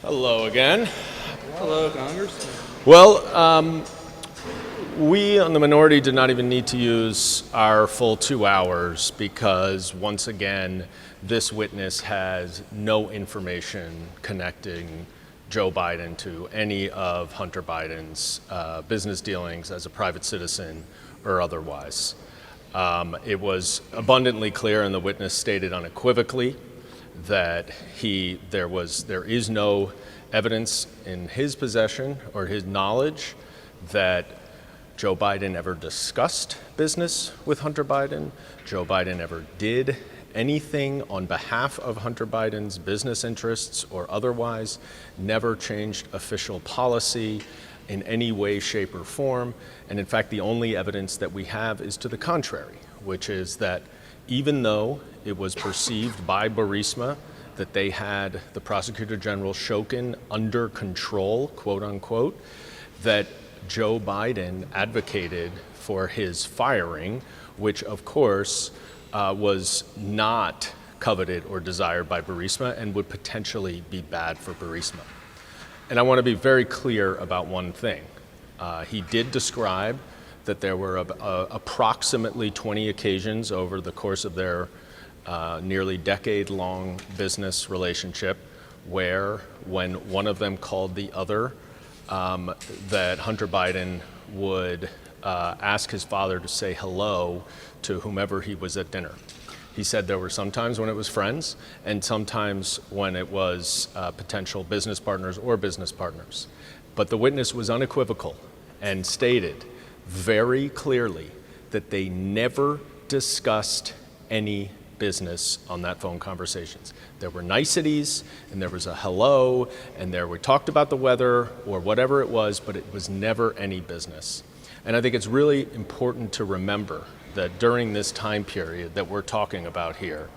Hello again. Hello, Congress. Well, we on the minority did not even need to use our full 2 hours because, once again, this witness has no information connecting Joe Biden to any of Hunter Biden's business dealings as a private citizen or otherwise. It was abundantly clear, and the witness stated unequivocally, that there is no evidence in his possession or his knowledge that Joe Biden ever discussed business with Hunter Biden. Joe Biden ever did anything on behalf of Hunter Biden's business interests or otherwise, never changed official policy in any way, shape, or form. And in fact, the only evidence that we have is to the contrary, which is that even though it was perceived by Burisma that they had the Prosecutor General Shokin under control, quote unquote, that Joe Biden advocated for his firing, which of course was not coveted or desired by Burisma and would potentially be bad for Burisma. And I want to be very clear about one thing. He did describe that there were approximately 20 occasions over the course of their nearly decade-long business relationship where, when one of them called the other, that Hunter Biden would ask his father to say hello to whomever he was at dinner. He said there were some times when it was friends and sometimes when it was potential business partners or business partners. But the witness was unequivocal and stated very clearly that they never discussed any business on that phone conversations. There were niceties and there was a hello and we talked about the weather or whatever it was, but it was never any business. And I think it's really important to remember that during this time period that we're talking about here,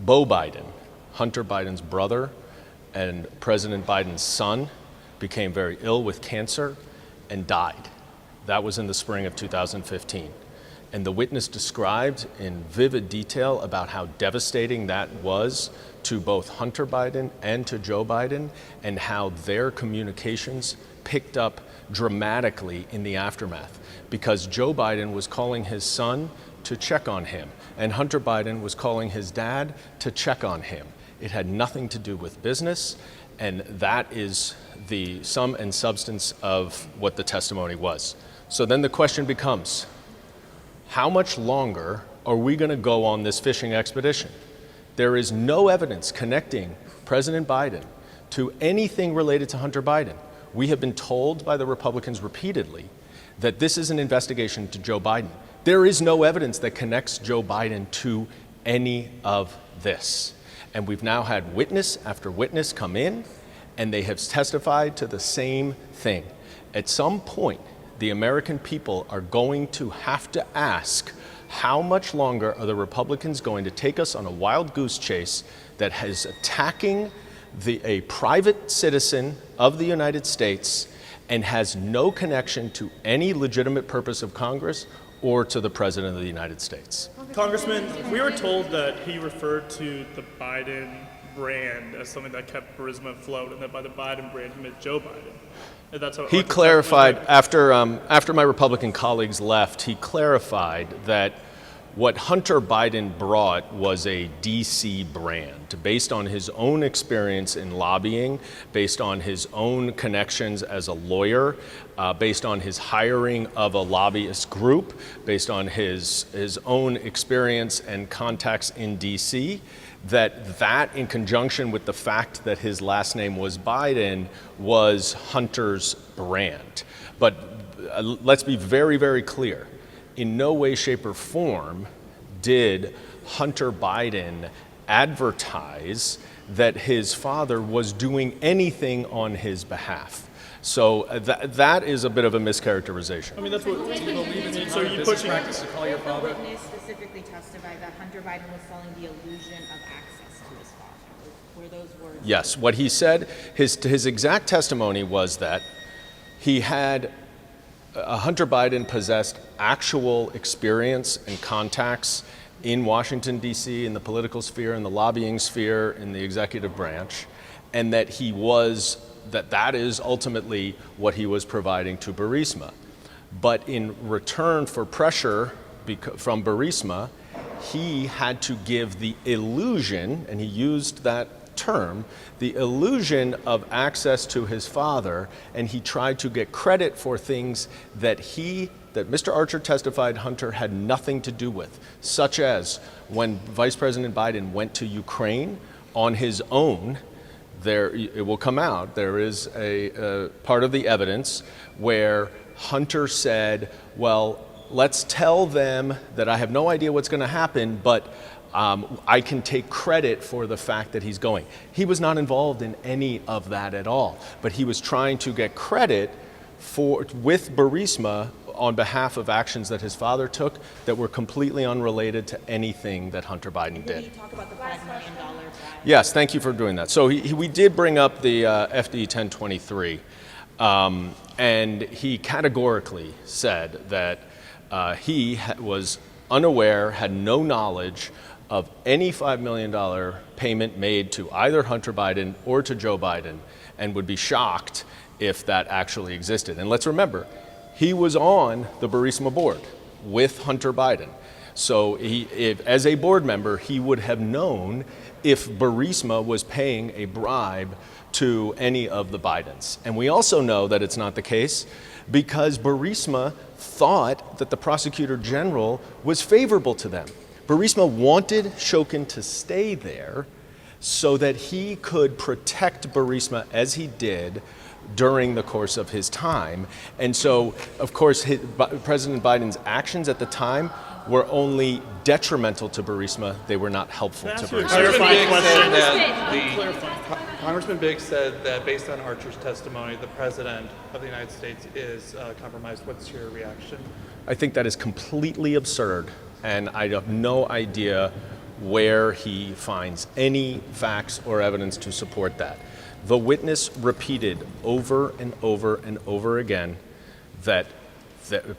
Beau Biden, Hunter Biden's brother and President Biden's son, became very ill with cancer and died. That was in the spring of 2015. And the witness described in vivid detail about how devastating that was to both Hunter Biden and to Joe Biden, and how their communications picked up dramatically in the aftermath, because Joe Biden was calling his son to check on him, and Hunter Biden was calling his dad to check on him. It had nothing to do with business, and that is the sum and substance of what the testimony was. So then the question becomes, how much longer are we going to go on this fishing expedition? There is no evidence connecting President Biden to anything related to Hunter Biden. We have been told by the Republicans repeatedly that this is an investigation to Joe Biden. There is no evidence that connects Joe Biden to any of this. And we've now had witness after witness come in, and they have testified to the same thing. At some point, the American people are going to have to ask, how much longer are the Republicans going to take us on a wild goose chase that is attacking a private citizen of the United States and has no connection to any legitimate purpose of Congress or to the President of the United States? Congressman, we were told that he referred to the Biden brand as something that kept Burisma afloat, and that by the Biden brand he meant Joe Biden. And that's how he clarified, after my Republican colleagues left, he clarified that what Hunter Biden brought was a DC brand based on his own experience in lobbying, based on his own connections as a lawyer, based on his hiring of a lobbyist group, based on his own experience and contacts in DC, that in conjunction with the fact that his last name was Biden was Hunter's brand. But let's be very, very clear. In no way, shape, or form did Hunter Biden advertise that his father was doing anything on his behalf. So that is a bit of a mischaracterization. I mean, that's what you believe. So you pushing practice to call your father? The witness specifically testified that Hunter Biden was selling the illusion of access to his father. Were those words? Yes. What he said, his exact testimony was that he had Hunter Biden possessed actual experience and contacts in Washington, D.C., in the political sphere, in the lobbying sphere, in the executive branch, and that that is ultimately what he was providing to Burisma. But in return for pressure from Burisma, he had to give the illusion, and he used that term, the illusion of access to his father, and he tried to get credit for things that Mr. Archer testified Hunter had nothing to do with, such as when Vice President Biden went to Ukraine on his own. It will come out, there is a part of the evidence where Hunter said, well, let's tell them that I have no idea what's going to happen, but I can take credit for the fact that he's going. He was not involved in any of that at all, but he was trying to get credit with Burisma on behalf of actions that his father took that were completely unrelated to anything that Hunter Biden did. Can you talk about the $5 million bribe? Yes, thank you for doing that. So we did bring up the FD 1023, and he categorically said that he was unaware, had no knowledge of any $5 million payment made to either Hunter Biden or to Joe Biden, and would be shocked if that actually existed. And let's remember, he was on the Burisma board with Hunter Biden. So as a board member, he would have known if Burisma was paying a bribe to any of the Bidens. And we also know that it's not the case because Burisma thought that the prosecutor general was favorable to them. Burisma wanted Shokin to stay there so that he could protect Burisma as he did during the course of his time. And so, of course, President Biden's actions at the time were only detrimental to Burisma. They were not helpful to Burisma. Congressman Biggs said that based on Archer's testimony, the President of the United States is compromised. What's your reaction? I think that is completely absurd, and I have no idea where he finds any facts or evidence to support that. The witness repeated over and over and over again that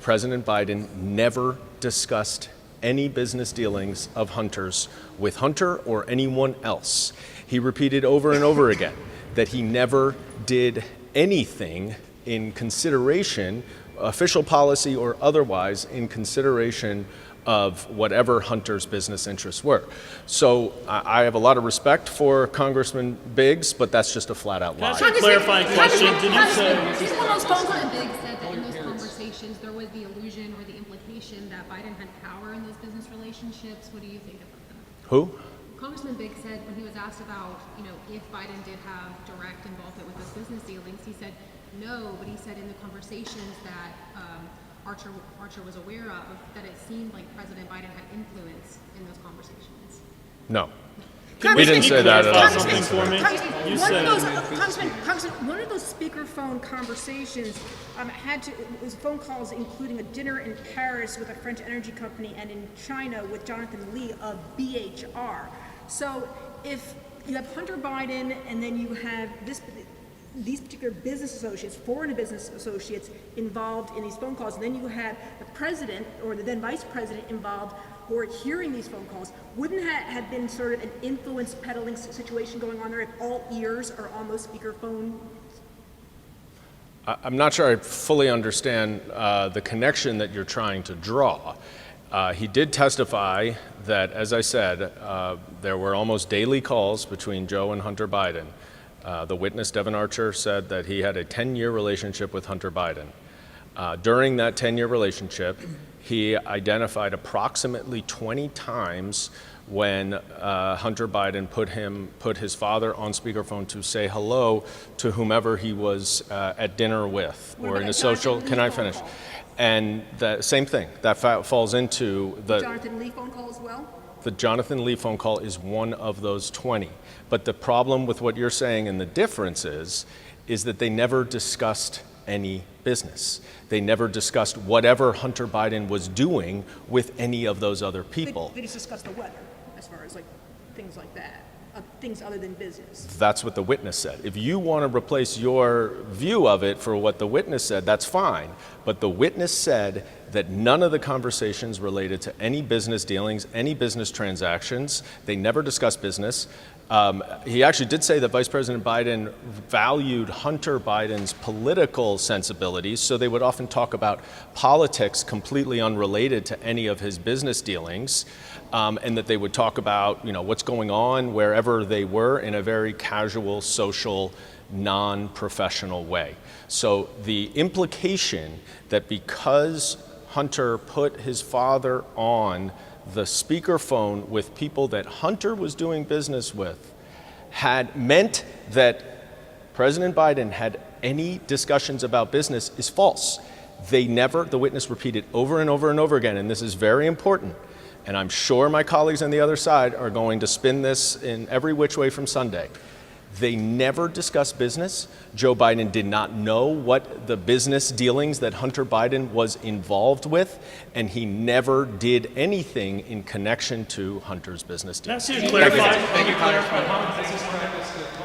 President Biden never discussed any business dealings of Hunter's with Hunter or anyone else. He repeated over and over again that he never did anything in consideration, official policy or otherwise, in consideration of whatever Hunter's business interests were. So I have a lot of respect for Congressman Biggs, but that's just a flat-out lie. Can I ask a clarifying question? Did you say... Congressman Biggs said that in those conversations there was the illusion or the implication that Biden had power in those business relationships. What do you think about that? Who? Congressman Biggs said when he was asked about, if Biden did have direct involvement with those business dealings, he said no, but he said in the conversations that Archer was aware of, that it seemed like President Biden had influence in those conversations. No. We didn't say that at all. Something for me? You said... Congressman, one of those speakerphone conversations it was phone calls including a dinner in Paris with a French energy company and in China with Jonathan Lee of BHR. So if you have Hunter Biden and then you have these particular business associates, foreign business associates involved in these phone calls, and then you have the president or the then vice president involved who are hearing these phone calls, wouldn't have been sort of an influence peddling situation going on there if all ears are on those speakerphone? I'm not sure I fully understand the connection that you're trying to draw. He did testify that, as I said, there were almost daily calls between Joe and Hunter Biden. The witness, Devon Archer, said that he had a 10-year relationship with Hunter Biden. During that 10-year relationship, he identified approximately 20 times when Hunter Biden put his father on speakerphone to say hello to whomever he was at dinner with or in a social. Can I finish? And the same thing that falls into the Jonathan Lee phone call as well? The Jonathan Lee phone call is one of those 20. But the problem with what you're saying and the difference is that they never discussed any business. They never discussed whatever Hunter Biden was doing with any of those other people. They just discussed the weather as far as things like that, things other than business. That's what the witness said. If you want to replace your view of it for what the witness said, that's fine. But the witness said that none of the conversations related to any business dealings, any business transactions. They never discussed business. He actually did say that Vice President Biden valued Hunter Biden's political sensibilities, so they would often talk about politics completely unrelated to any of his business dealings, and that they would talk about, what's going on wherever they were in a very casual, social, non-professional way. So the implication that because Hunter put his father on the speakerphone with people that Hunter was doing business with had meant that President Biden had any discussions about business is false. The witness repeated over and over and over again, and this is very important, and I'm sure my colleagues on the other side are going to spin this in every which way from Sunday. They never discussed business. Joe Biden did not know what the business dealings that Hunter Biden was involved with, and he never did anything in connection to Hunter's business dealings. Can I ask you to clarify? Thank you, Congressman.